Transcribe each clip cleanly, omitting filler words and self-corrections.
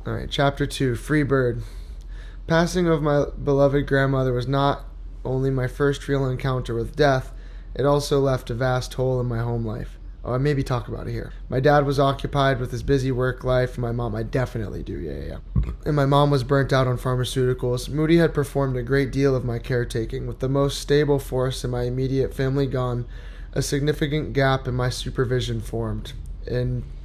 Alright, Chapter 2, Free Bird. Passing of my beloved grandmother was not only my first real encounter with death, it also left a vast hole in my home life. Oh, I maybe talk about it here. My dad was occupied with his busy work life, and my mom, I definitely do, yeah. And my mom was burnt out on pharmaceuticals. Moody had performed a great deal of my caretaking. With the most stable force in my immediate family gone, a significant gap in my supervision formed,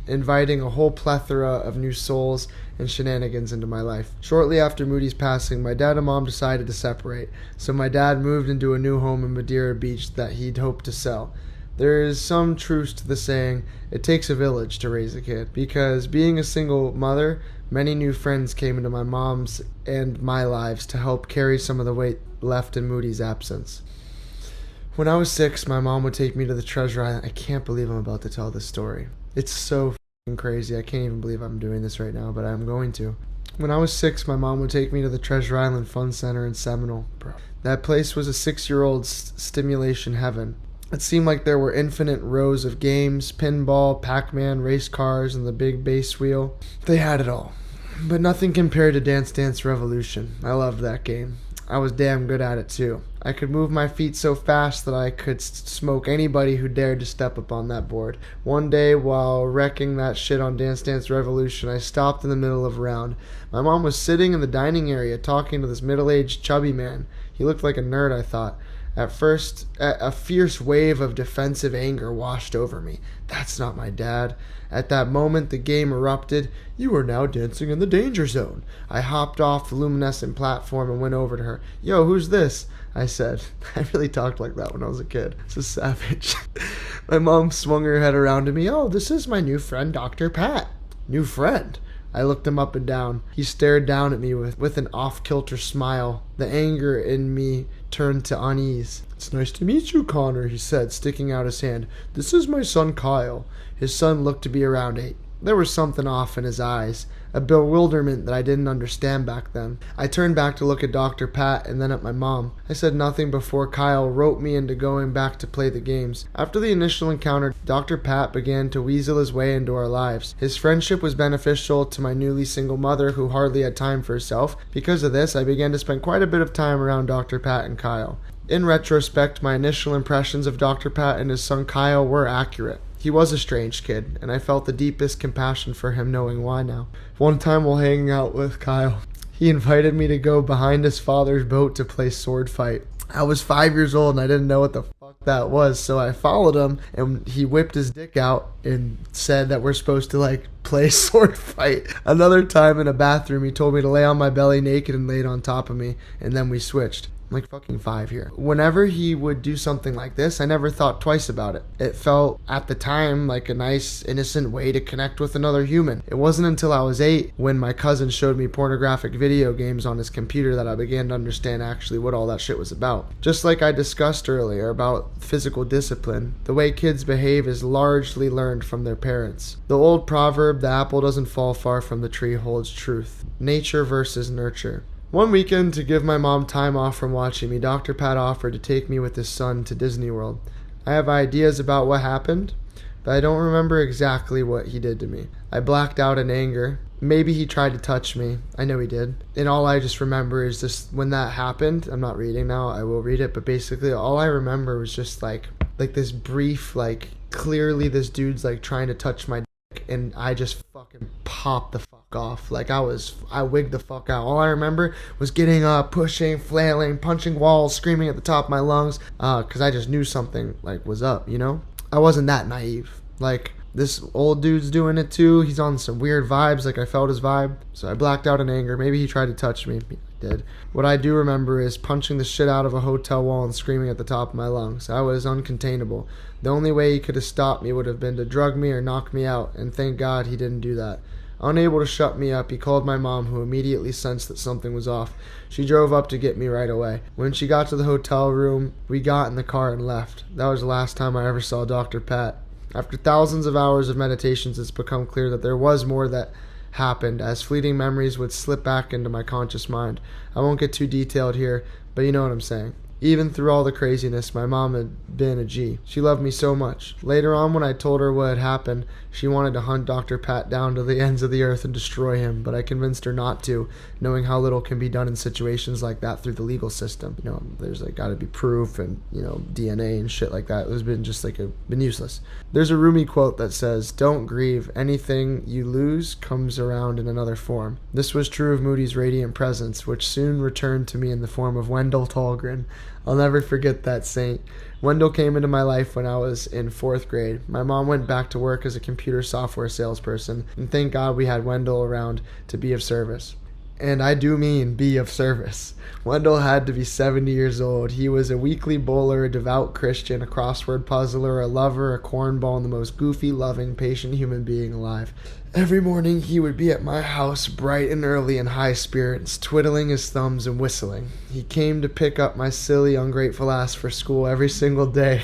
inviting a whole plethora of new souls and shenanigans into my life. Shortly after Moody's passing, my dad and mom decided to separate, so my dad moved into a new home in Madeira Beach that he'd hoped to sell. There is some truth to the saying, it takes a village to raise a kid, because being a single mother, many new friends came into my mom's and my lives to help carry some of the weight left in Moody's absence. When I was 6, my mom would take me to the Treasure Island. I can't believe I'm about to tell this story. It's so f***ing crazy. I can't even believe I'm doing this right now, but I'm going to. When I was 6, my mom would take me to the Treasure Island Fun Center in Seminole. Bro, that place was a 6-year-old's stimulation heaven. It seemed like there were infinite rows of games, pinball, Pac-Man, race cars, and the big bass wheel. They had it all. But nothing compared to Dance Dance Revolution. I loved that game. I was damn good at it too. I could move my feet so fast that I could smoke anybody who dared to step up on that board. One day, while wrecking that shit on Dance Dance Revolution, I stopped in the middle of a round. My mom was sitting in the dining area talking to this middle-aged chubby man. He looked like a nerd, I thought. At first, a fierce wave of defensive anger washed over me. That's not my dad. At that moment, the game erupted. You are now dancing in the danger zone. I hopped off the luminescent platform and went over to her. Yo, who's this? I said. I really talked like that when I was a kid. It's a savage. My mom swung her head around to me. Oh, this is my new friend, Dr. Pat. New friend? I looked him up and down. He stared down at me with an off-kilter smile. The anger in me turned to unease. It's nice to meet you, Connor, he said, sticking out his hand. This is my son, Kyle. His son looked to be around 8. There was something off in his eyes, a bewilderment that I didn't understand back then. I turned back to look at Dr. Pat and then at my mom. I said nothing before Kyle roped me into going back to play the games. After the initial encounter, Dr. Pat began to weasel his way into our lives. His friendship was beneficial to my newly single mother who hardly had time for herself. Because of this, I began to spend quite a bit of time around Dr. Pat and Kyle. In retrospect, my initial impressions of Dr. Pat and his son Kyle were accurate. He was a strange kid, and I felt the deepest compassion for him knowing why now. One time while hanging out with Kyle, he invited me to go behind his father's boat to play sword fight. I was 5 years old and I didn't know what the fuck that was, so I followed him and he whipped his dick out and said that we're supposed to play sword fight. Another time in a bathroom, he told me to lay on my belly naked and laid on top of me, and then we switched. I'm like fucking 5 here. Whenever he would do something like this, I never thought twice about it. It felt, at the time, like a nice, innocent way to connect with another human. It wasn't until I was 8, when my cousin showed me pornographic video games on his computer, that I began to understand actually what all that shit was about. Just like I discussed earlier about physical discipline, the way kids behave is largely learned from their parents. The old proverb, the apple doesn't fall far from the tree, holds truth. Nature versus nurture. One weekend, to give my mom time off from watching me, Dr. Pat offered to take me with his son to Disney World. I have ideas about what happened, but I don't remember exactly what he did to me. I blacked out in anger. Maybe he tried to touch me. I know he did. And all I just remember is just when that happened. I'm not reading now. I will read it. But basically, all I remember was just like this brief, clearly this dude's trying to touch my dick, and I just fucking popped the fuck off. I wigged the fuck out. All I remember was getting up, pushing, flailing, punching walls, screaming at the top of my lungs, because I just knew something was up, you know? I wasn't that naive. This old dude's doing it too. He's on some weird vibes. I felt his vibe. So I blacked out in anger. Maybe he tried to touch me. He did. What I do remember is punching the shit out of a hotel wall and screaming at the top of my lungs. I was uncontainable. The only way he could have stopped me would have been to drug me or knock me out, and thank God he didn't do that. Unable to shut me up, he called my mom, who immediately sensed that something was off. She drove up to get me right away. When she got to the hotel room, we got in the car and left. That was the last time I ever saw Dr. Pat. After thousands of hours of meditations, it's become clear that there was more that happened, as fleeting memories would slip back into my conscious mind. I won't get too detailed here, but you know what I'm saying. Even through all the craziness, my mom had been a G. She loved me so much. Later on, when I told her what had happened, She wanted to hunt Dr. Pat down to the ends of the earth and destroy him, but I convinced her not to, knowing how little can be done in situations like that through the legal system. There's got to be proof and, DNA and shit like that. It's been just been useless. There's a Rumi quote that says, "Don't grieve. Anything you lose comes around in another form." This was true of Moody's radiant presence, which soon returned to me in the form of Wendell Tallgren. I'll never forget that saint. Wendell came into my life when I was in 4th grade. My mom went back to work as a computer software salesperson, and thank God we had Wendell around to be of service. And I do mean be of service. Wendell had to be 70 years old. He was a weekly bowler, a devout Christian, a crossword puzzler, a lover, a cornball, and the most goofy, loving, patient human being alive. Every morning he would be at my house bright and early in high spirits, twiddling his thumbs and whistling. He came to pick up my silly, ungrateful ass for school every single day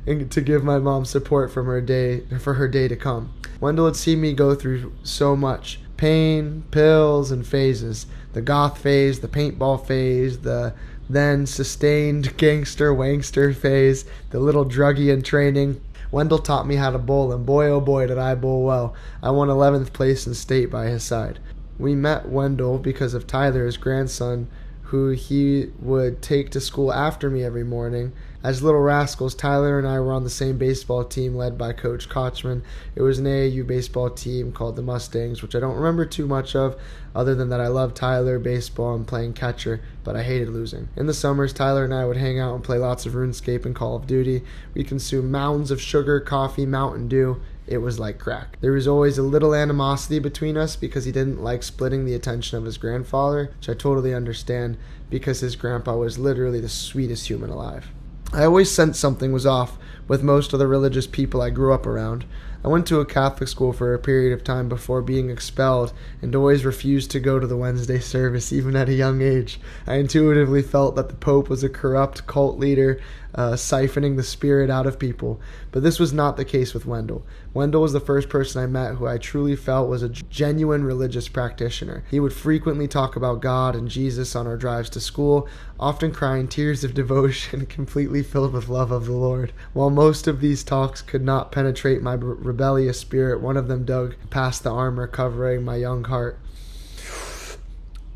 and to give my mom support for her day to come. Wendell had seen me go through so much. Pain, pills, and phases. The goth phase, the paintball phase, the then sustained gangster wankster phase, the little druggie in training. Wendell taught me how to bowl, and boy oh boy did I bowl well. I won 11th place in state by his side. We met Wendell because of Tyler, his grandson, who he would take to school after me every morning. As little rascals, Tyler and I were on the same baseball team led by Coach Kochman. It was an AAU baseball team called the Mustangs, which I don't remember too much of, other than that I loved Tyler, baseball, and playing catcher, but I hated losing. In the summers, Tyler and I would hang out and play lots of RuneScape and Call of Duty. We consumed mounds of sugar, coffee, Mountain Dew. It was like crack. There was always a little animosity between us because he didn't like splitting the attention of his grandfather, which I totally understand because his grandpa was literally the sweetest human alive. I always sensed something was off with most of the religious people I grew up around. I went to a Catholic school for a period of time before being expelled and always refused to go to the Wednesday service even at a young age. I intuitively felt that the Pope was a corrupt cult leader siphoning the spirit out of people. But this was not the case with Wendell. Wendell was the first person I met who I truly felt was a genuine religious practitioner. He would frequently talk about God and Jesus on our drives to school, often crying tears of devotion, completely filled with love of the Lord. While most of these talks could not penetrate my rebellious spirit, one of them dug past the armor covering my young heart.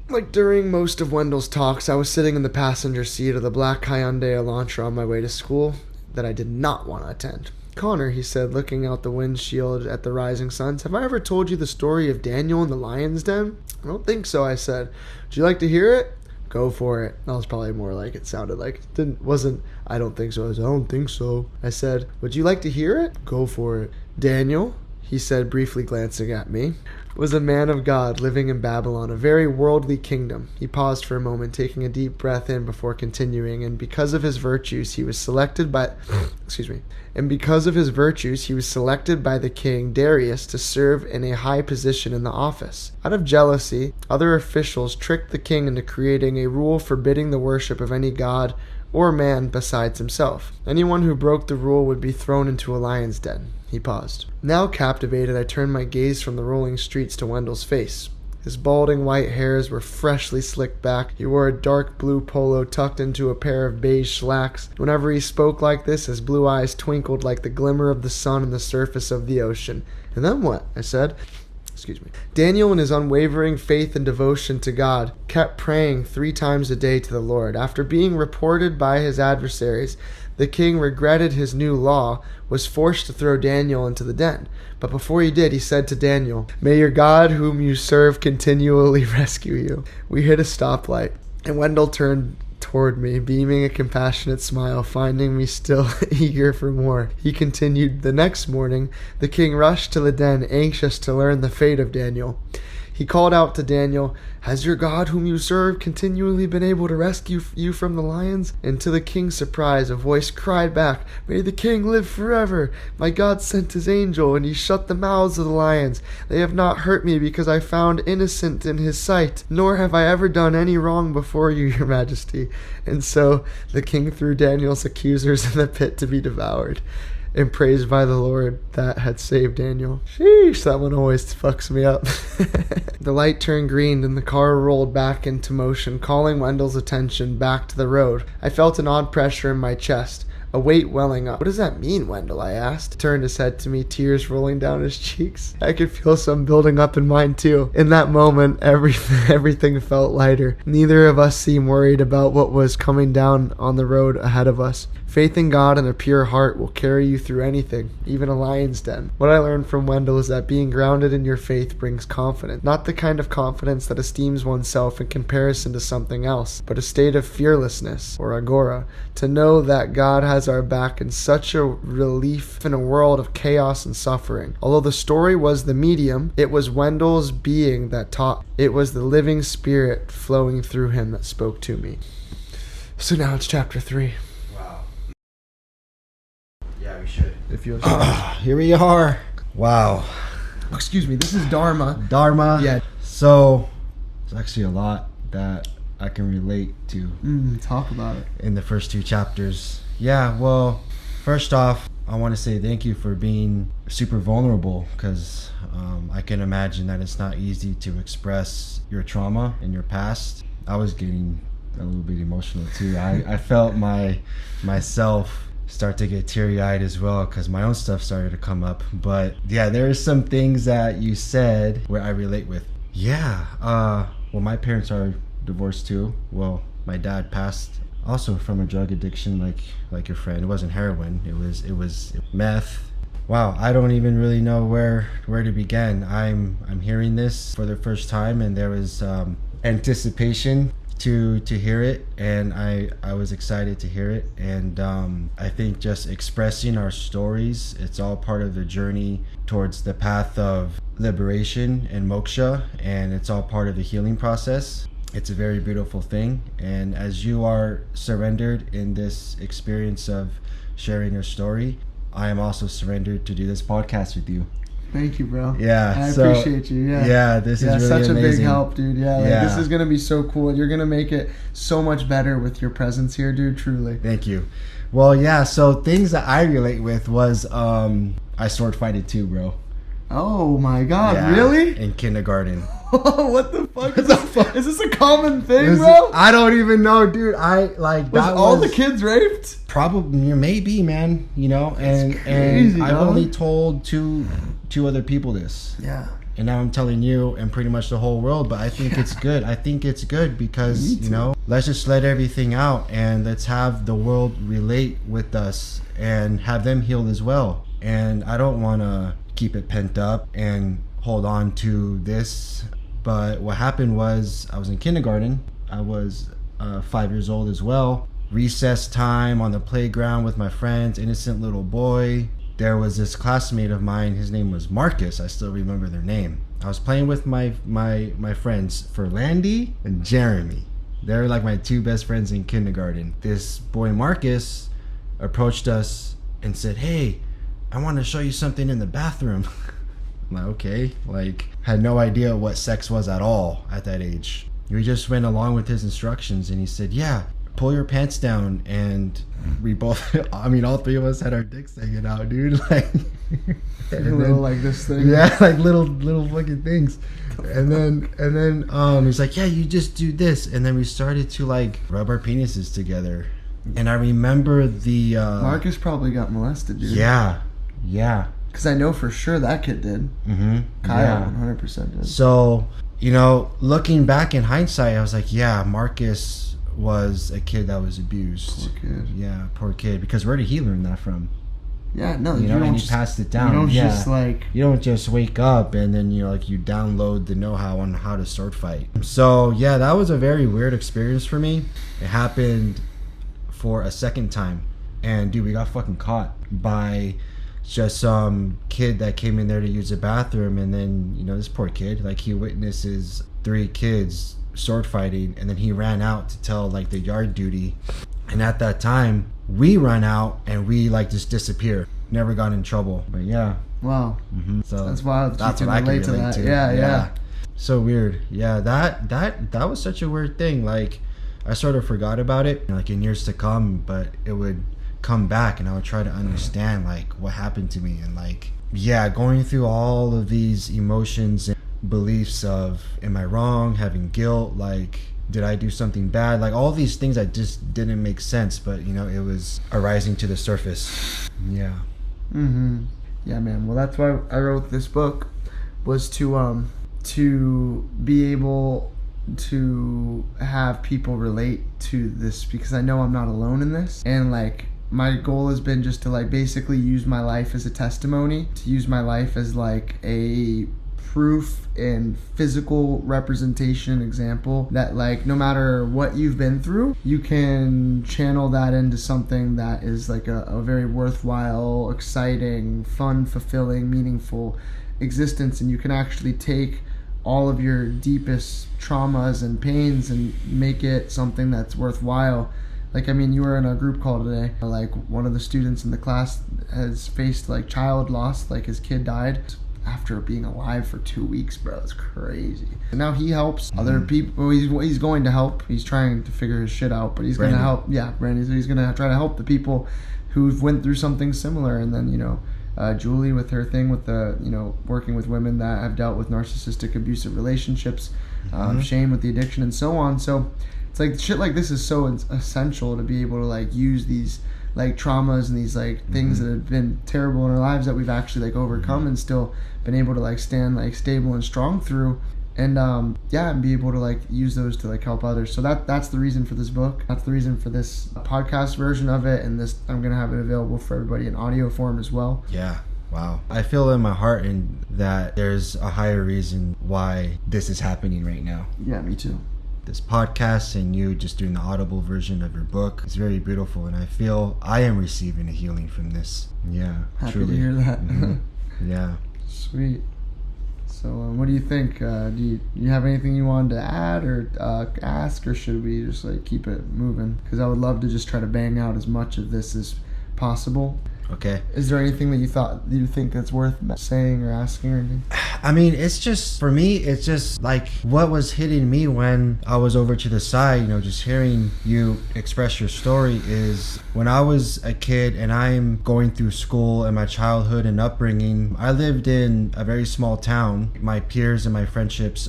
Like during most of Wendell's talks, I was sitting in the passenger seat of the black Hyundai Elantra on my way to school that I did not want to attend. "Connor," he said, looking out the windshield at the rising suns, "have I ever told you the story of Daniel in the lion's den?" "I don't think so," I said. "Would you like to hear it?" "Go for it." That was probably more like it sounded like. Wasn't, "I don't think so." I was, "I don't think so." I said, "Would you like to hear it?" "Go for it." "Daniel," he said, briefly glancing at me, "was a man of God living in Babylon, a very worldly kingdom." He paused for a moment, taking a deep breath in before continuing, and because of his virtues, he was selected by the king Darius to serve in a high position in the office. Out of jealousy, other officials tricked the king into creating a rule forbidding the worship of any god or man besides himself. Anyone who broke the rule would be thrown into a lion's den. He paused. Now captivated, I turned my gaze from the rolling streets to Wendell's face. His balding white hairs were freshly slicked back. He wore a dark blue polo tucked into a pair of beige slacks. Whenever he spoke like this, his blue eyes twinkled like the glimmer of the sun on the surface of the ocean. "And then what?" I said. "Daniel, in his unwavering faith and devotion to God, kept praying 3 times a day to the Lord. After being reported by his adversaries, the king regretted his new law, was forced to throw Daniel into the den. But before he did, he said to Daniel, 'May your God whom you serve continually rescue you.'" We hit a stoplight, and Wendell turned toward me, beaming a compassionate smile, finding me still eager for more. He continued, "The next morning, the king rushed to the den, anxious to learn the fate of Daniel. He called out to Daniel, 'Has your God whom you serve continually been able to rescue you from the lions?' And to the king's surprise, a voice cried back, 'May the king live forever! My God sent his angel, and he shut the mouths of the lions. They have not hurt me because I found innocent in his sight, nor have I ever done any wrong before you, your majesty.' And so the king threw Daniel's accusers in the pit to be devoured, and praised by the Lord that had saved Daniel." Sheesh, that one always fucks me up. The light turned green and the car rolled back into motion, calling Wendell's attention back to the road. I felt an odd pressure in my chest. a weight welling up. What does that mean, Wendell? I asked. He turned his head to me, tears rolling down his cheeks. I could feel some building up in mine too. In that moment, everything felt lighter. Neither of us seemed worried about what was coming down on the road ahead of us. Faith in God and a pure heart will carry you through anything, even a lion's den. What I learned from Wendell is that being grounded in your faith brings confidence. Not the kind of confidence that esteems oneself in comparison to something else, but a state of fearlessness, or agora, to know that God has our back in such a relief in a world of chaos and suffering. Although the story was the medium, it was Wendell's being that taught. It was the living spirit flowing through him that spoke to me. So now it's chapter 3. Yeah, we should. If you have here we are. Wow. Excuse me, this is Dharma. Yeah. So, there's actually a lot that I can relate to. Talk about it. In the first 2 chapters. Yeah, well, first off, I want to say thank you for being super vulnerable, because I can imagine that it's not easy to express your trauma and your past. I was getting a little bit emotional too. I felt myself start to get teary-eyed as well, because my own stuff started to come up. But yeah, there are some things that you said where I relate with. Well, my parents are divorced too. Well, my dad passed also from a drug addiction, like your friend. It wasn't heroin, it was meth. Wow, I don't even really know where to begin. I'm hearing this for the first time, and there was anticipation to hear it, and I was excited to hear it. And I think just expressing our stories, it's all part of the journey towards the path of liberation and moksha, and it's all part of the healing process. It's a very beautiful thing, and as you are surrendered in this experience of sharing your story, I am also surrendered to do this podcast with you. Thank you, bro. Yeah, I appreciate you. Yeah, this is really such amazing. A big help, dude. This is gonna be so cool. You're gonna make it so much better with your presence here, dude. Truly. Thank you. Well, yeah. So things that I relate with was I sword fighted too, bro. Oh my God! Really? In kindergarten. What the fuck? Is this a common thing, bro? I don't even know, dude. Was all the kids raped? Probably, maybe, man. You know, That's crazy, and I've dog. only told two other people this. Yeah. And now I'm telling you and pretty much the whole world, but I think it's good. I think it's good because, you know, let's just let everything out, and let's have the world relate with us and have them healed as well. And I don't want to keep it pent up and hold on to this. But what happened was I was in kindergarten. I was 5 years old as well. Recess time on the playground with my friends, innocent little boy. There was this classmate of mine, his name was Marcus. I still remember their name. I was playing with my friends, Ferlandy and Jeremy. They're like my 2 best friends in kindergarten. This boy Marcus approached us and said, "Hey, I want to show you something in the bathroom." I'm like, okay. Had no idea what sex was at all at that age. We just went along with his instructions, and he said, "Yeah, pull your pants down." And we both, all 3 of us had our dicks hanging out, dude. Like this thing. Yeah, like little fucking things. And then he's like, "Yeah, you just do this." And then we started to rub our penises together. And I remember the Marcus probably got molested, dude. Yeah. Because I know for sure that kid did. Mm-hmm. Kyle 100% did. So, looking back in hindsight, I was like, yeah, Marcus was a kid that was abused. Poor kid. Yeah, poor kid. Because where did he learn that from? Yeah, no, you don't just passed it down. You don't you don't just wake up and then you download the know-how on how to sword fight. So yeah, that was a very weird experience for me. It happened for a second time, and dude, we got fucking caught by just some kid that came in there to use the bathroom, and then this poor kid, he witnesses 3 kids sword fighting, and then he ran out to tell the yard duty. And at that time we run out and we just disappear. Never got in trouble. But yeah. Wow. Mm-hmm. So that's wild. That's what I can relate to that. Yeah. So weird. Yeah, that was such a weird thing. I sort of forgot about it in years to come, but it would come back and I would try to understand what happened to me, and going through all of these emotions and beliefs of, am I wrong, having guilt, like, did I do something bad? Like, all these things that just didn't make sense, but, you know, it was arising to the surface. Yeah. Yeah, man. Well, that's why I wrote this book, was to be able to have people relate to this, because I know I'm not alone in this. And like, my goal has been just to like basically use my life as a testimony, to use my life as like a proof and physical representation and example that like no matter what you've been through, you can channel that into something that is like a very worthwhile, exciting, fun, fulfilling, meaningful existence. And you can actually take all of your deepest traumas and pains and make it something that's worthwhile. Like, I mean, you were in a group call today. Like, one of the students in the class has faced like child loss, like his kid died after being alive for 2 weeks, bro. It's crazy. And now he helps other people. He's going to help. He's trying to figure his shit out, but he's going to help. Yeah, Brandy. So he's going to try to help the people who've went through something similar. And then, you know, Julie with her thing with the, you know, working with women that have dealt with narcissistic abusive relationships, shame with the addiction and so on. So it's like shit like this is so essential to be able to like use these like traumas and these like things that have been terrible in our lives that we've actually like overcome and still been able to like stand like stable and strong through, and and be able to like use those to like help others. So that's the reason for this book. That's the reason for this podcast version of it, and this I'm gonna have it available for everybody in audio form as well. Yeah. Wow. I feel in my heart and that there's a higher reason why this is happening right now. Yeah, me too. This podcast and you just doing the audible version of your book is very beautiful, and I feel I am receiving a healing from this. Yeah, happy truly. to hear that. Yeah. Sweet. So what do you think? Do you have anything you wanted to add or ask, or should we just like keep it moving? Because I would love to just try to bang out as much of this as possible. Okay. Is there anything that you think that's worth saying or asking or anything? I mean, it's just, for me, it's just like what was hitting me when I was over to the side, you know, just hearing you express your story is when I was a kid and I'm going through school and my childhood and upbringing, I lived in a very small town. My peers and my friendships,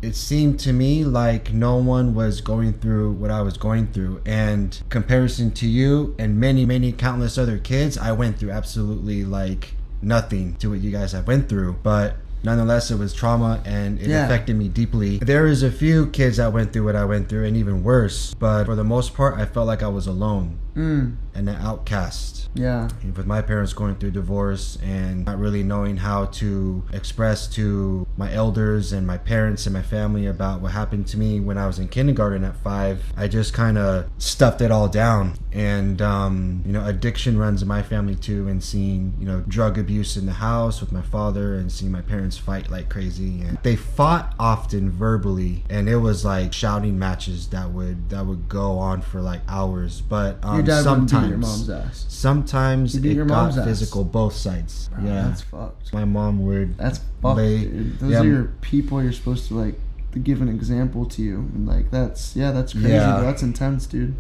it seemed to me like no one was going through what I was going through. And comparison to you and many, many countless other kids, I went through absolutely like nothing to what you guys have went through, but nonetheless it was trauma and it affected me deeply. There is a few kids that went through what I went through and even worse, but for the most part I felt like I was alone and an outcast. Yeah. With my parents going through divorce and not really knowing how to express to my elders and my parents and my family about what happened to me when I was in kindergarten at 5, I just kind of stuffed it all down. And, you know, addiction runs in my family too, and seeing, you know, drug abuse in the house with my father and seeing my parents fight like crazy. And they fought often verbally, and it was like shouting matches that would go on for like hours. But your dad sometimes beat your mom's ass. Sometimes it got ass. physical, both sides. Bro, yeah, that's fucked. My mom would. That's fucked, dude. Those are your people you're supposed to like to give an example to you, and like that's crazy. Yeah. Bro. That's intense, dude.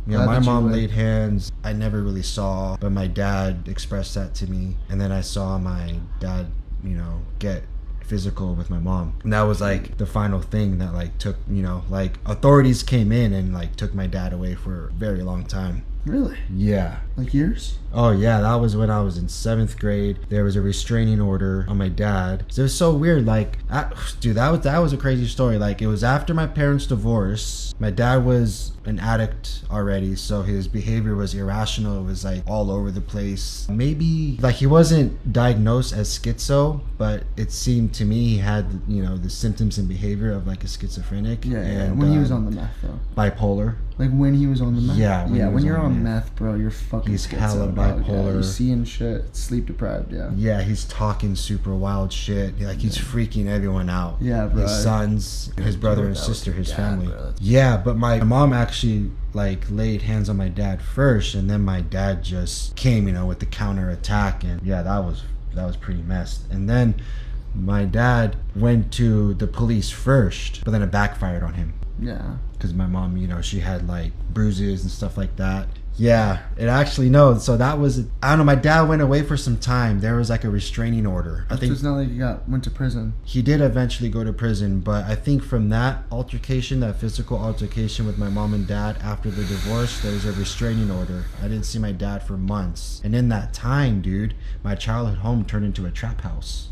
Yeah, my mom laid hands. I never really saw, but my dad expressed that to me, and then I saw my dad, you know, get physical with my mom, and that was like the final thing that like took, you know, like authorities came in and like took my dad away for a very long time. Really? Yeah. Like years? Oh yeah, that was when I was in 7th grade. There was a restraining order on my dad. So it was so weird. Like, dude, that was a crazy story. Like, it was after my parents' divorce. My dad was an addict already, so his behavior was irrational. It was like all over the place. Maybe like he wasn't diagnosed as schizo, but it seemed to me he had, you know, the symptoms and behavior of like a schizophrenic. Yeah. And when he was on the meth, though. Bipolar. Like when he was on the meth. Yeah. When you're on meth, bro, you're fucking. He's schizo, hella dog. bipolar. Yeah, you seeing shit, sleep deprived. Yeah. Yeah, he's talking super wild shit. Like he's freaking everyone out. Yeah, bro. His sons, his brother and sister, his family. Bro. Yeah, but my mom actually like laid hands on my dad first, and then my dad just came, you know, with the counter attack, and yeah, that was pretty messed. And then my dad went to the police first, but then it backfired on him. Yeah. Because my mom, you know, she had like bruises and stuff like that. Yeah, it actually, no. So that was, I don't know, my dad went away for some time. There was like a restraining order. I think it's not like he went to prison. He did eventually go to prison, but I think from that altercation, that physical altercation with my mom and dad after the divorce, there was a restraining order. I didn't see my dad for months. And in that time, dude, my childhood home turned into a trap house.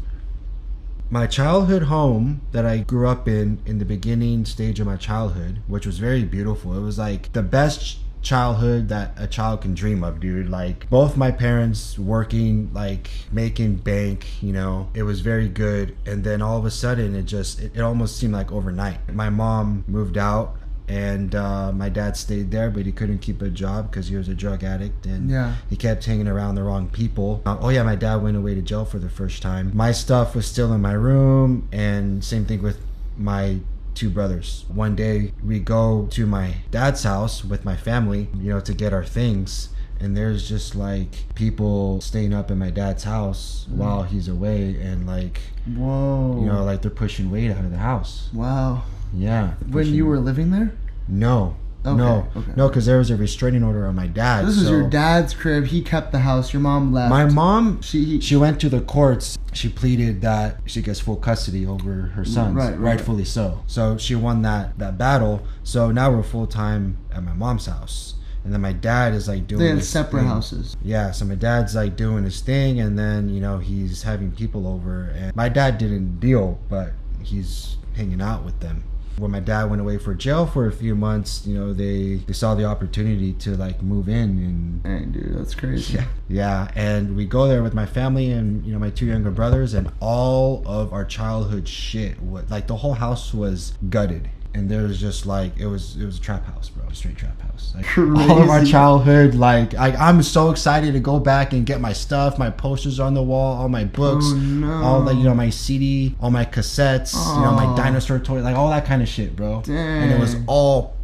My childhood home that I grew up in the beginning stage of my childhood, which was very beautiful. It was like the best childhood that a child can dream of, dude. Like both my parents working, like making bank, you know, it was very good. And then all of a sudden it almost seemed like overnight. My mom moved out and my dad stayed there, but he couldn't keep a job because he was a drug addict and he kept hanging around the wrong people. My dad went away to jail for the first time. My stuff was still in my room, and same thing with my 2 brothers. One day we go to my dad's house with my family, you know, to get our things, and there's just like people staying up in my dad's house while he's away, and like, whoa, you know, like they're pushing weight out of the house. Wow. Yeah. When you were living there? No. No, because there was a restraining order on my dad. This is your dad's crib. He kept the house. Your mom left. My mom, she went to the courts. She pleaded that she gets full custody over her sons, rightfully so. So she won that battle. So now we're full time at my mom's house. And then my dad is like doing his separate thing. houses. Yeah, so my dad's like doing his thing, and then, you know, he's having people over. And my dad didn't deal, but he's hanging out with them. When my dad went away for jail for a few months, you know, they saw the opportunity to like move in, and dang, dude, that's crazy. Yeah, and we go there with my family and, you know, my 2 younger brothers, and all of our childhood shit, like the whole house was gutted. And there was just like, it was a trap house, bro. Straight trap house. Like, all of our childhood, like I'm so excited to go back and get my stuff, my posters on the wall, all my books, all the, you know, my CD, all my cassettes, you know, my dinosaur toy, like all that kind of shit, bro. Dang. And it was all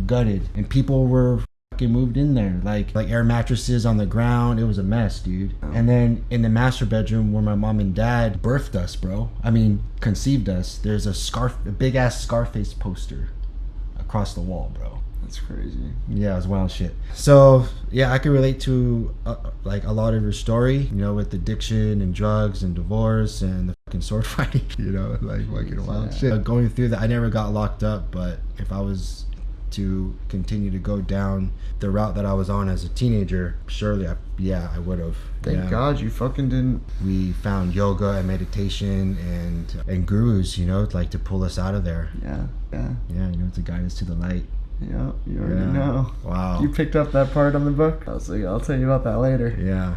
gutted, and people were moved in there, like air mattresses on the ground. It was a mess, dude. And then in the master bedroom where my mom and dad birthed us, bro, I mean conceived us, there's a big ass Scarface poster across the wall, bro. That's crazy. Yeah, it was wild shit. So yeah, I can relate to like a lot of your story, you know, with addiction and drugs and divorce and the fucking sword fighting, you know, like fucking wild shit. Going through that, I never got locked up, but if I was to continue to go down the route that I was on as a teenager, surely I would have. Thank God you fucking didn't. We found yoga and meditation and gurus, you know, like to pull us out of there. Yeah, you know, to guide us to the light. Yeah, you already know. Wow. You picked up that part on the book? I was like, I'll tell you about that later. Yeah.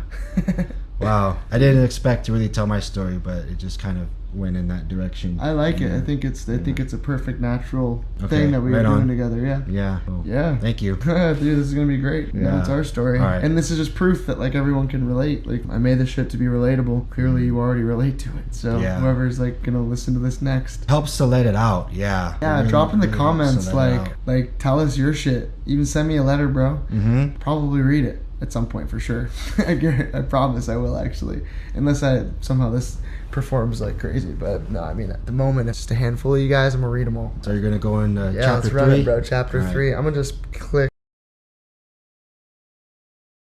Wow. I didn't expect to really tell my story, but it just kind of went in that direction. I like it. I think it's a perfect natural thing that we were doing together. Yeah. Well, yeah. Thank you. Dude, this is gonna be great. Yeah, it's our story. All right. And this is just proof that like everyone can relate. Like I made this shit to be relatable. Clearly you already relate to it. So whoever's like gonna listen to this next, helps to let it out. Yeah. Yeah, really, drop in the really comments like tell us your shit. Even send me a letter, bro. Mm-hmm. Probably read it at some point for sure. I promise I will actually. Unless somehow this performs like crazy, but no, I mean at the moment it's just a handful of you guys. I'm gonna read them all. So you're gonna go in chapter 3? Let's run it, bro. Chapter 3. I'm gonna just click